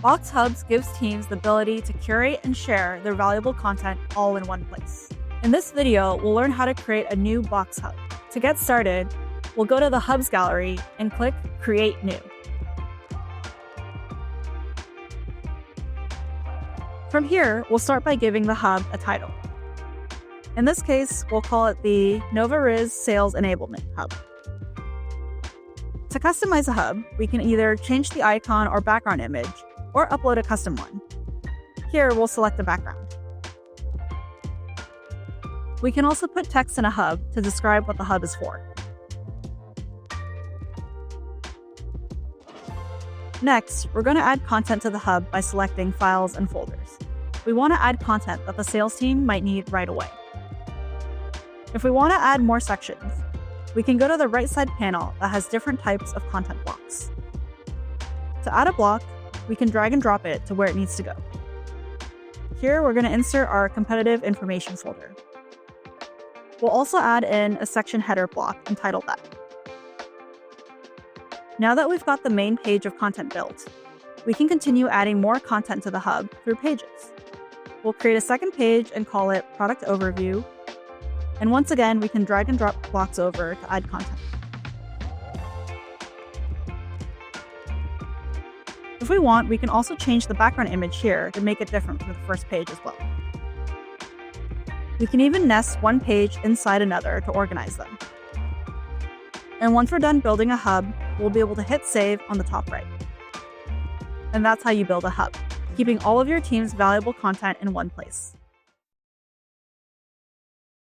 Box Hubs gives teams the ability to curate and share their valuable content all in one place. In this video, we'll learn how to create a new Box Hub. To get started, we'll go to the Hubs gallery and click Create New. From here, we'll start by giving the hub a title. In this case, we'll call it the NovaRiz Sales Enablement Hub. To customize a hub, we can either change the icon or background image, or upload a custom one. Here, we'll select the background. We can also put text in a hub to describe what the hub is for. Next, we're going to add content to the hub by selecting Files and Folders. We want to add content that the sales team might need right away. If we want to add more sections, we can go to the right side panel that has different types of content blocks. To add a block, we can drag and drop it to where it needs to go. Here, we're going to insert our competitive information folder. We'll also add in a section header block and title that. Now that we've got the main page of content built, we can continue adding more content to the hub through pages. We'll create a second page and call it Product Overview. And once again, we can drag and drop blocks over to add content. If we want, we can also change the background image here to make it different from the first page as well. We can even nest one page inside another to organize them. And once we're done building a hub, we'll be able to hit save on the top right. And that's how you build a hub, keeping all of your team's valuable content in one place.